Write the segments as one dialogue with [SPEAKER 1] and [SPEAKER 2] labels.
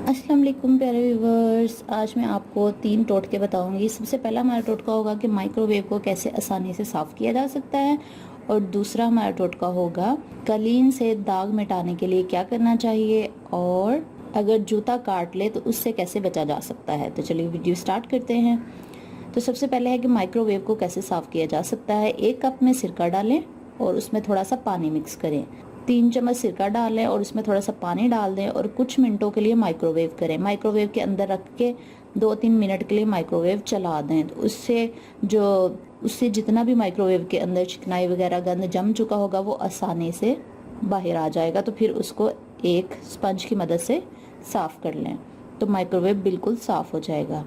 [SPEAKER 1] अस्सलाम वालेकुम प्यारे व्यूवर्स। आज मैं आपको 3 टोटके बताऊंगी। सबसे पहला हमारा टोटका होगा कि माइक्रोवेव को कैसे आसानी से साफ़ किया जा सकता है, और दूसरा हमारा टोटका होगा कलीन से दाग मिटाने के लिए क्या करना चाहिए, और अगर जूता काट ले तो उससे कैसे बचा जा सकता है। तो चलिए वीडियो स्टार्ट करते हैं। तो सबसे पहले है कि माइक्रोवेव को कैसे साफ़ किया जा सकता है। 1 कप में सिरका डालें और उसमें थोड़ा सा पानी मिक्स करें। 3 चम्मच सिरका डालें और उसमें थोड़ा सा पानी डाल दें और कुछ मिनटों के लिए माइक्रोवेव करें। माइक्रोवेव के अंदर रख के 2-3 मिनट के लिए माइक्रोवेव चला दें। तो उससे जितना भी माइक्रोवेव के अंदर चिकनाई वगैरह गंद जम चुका होगा वो आसानी से बाहर आ जाएगा। तो फिर उसको एक स्पंज की मदद से साफ़ कर लें तो माइक्रोवेव बिल्कुल साफ़ हो जाएगा।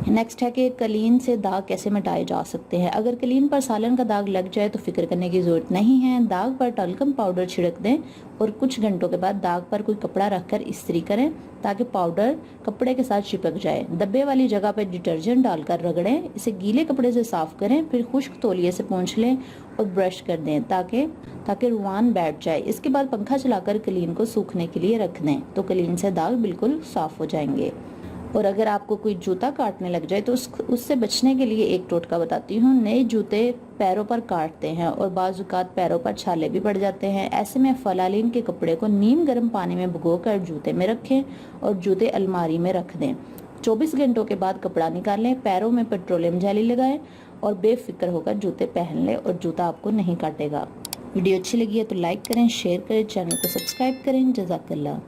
[SPEAKER 1] नेक्स्ट है कि कलीन से दाग कैसे मिटाए जा सकते हैं। अगर कलीन पर सालन का दाग लग जाए तो फिक्र करने की ज़रूरत नहीं है। दाग पर टल्कम पाउडर छिड़क दें और कुछ घंटों के बाद दाग पर कोई कपड़ा रखकर इस्त्री करें ताकि पाउडर कपड़े के साथ चिपक जाए। धब्बे वाली जगह पर डिटर्जेंट डालकर रगड़ें। इसे गीले कपड़े से साफ करें, फिर खुश्क तौलिए से पोंछ लें और ब्रश कर दें ताकि रुआन बैठ जाए। इसके बाद पंखा चलाकर कलीन को सूखने के लिए रख दें तो कलीन से दाग बिल्कुल साफ हो जाएंगे। और अगर आपको कोई जूता काटने लग जाए तो उससे बचने के लिए एक टोटका बताती हूँ। नए जूते पैरों पर काटते हैं और बाज़-औक़ात पैरों पर छाले भी पड़ जाते हैं। ऐसे में फ़लालीन के कपड़े को नीम गर्म पानी में भिगोकर जूते में रखें और जूते अलमारी में रख दें। 24 घंटों के बाद कपड़ा निकालें, पैरों में पेट्रोलियम जेली लगाएं और बेफिक्र होकर जूते पहन लें और जूता आपको नहीं काटेगा। वीडियो अच्छी लगी है तो लाइक करें, शेयर करें, चैनल को सब्सक्राइब करें। जज़ाकल्लाह।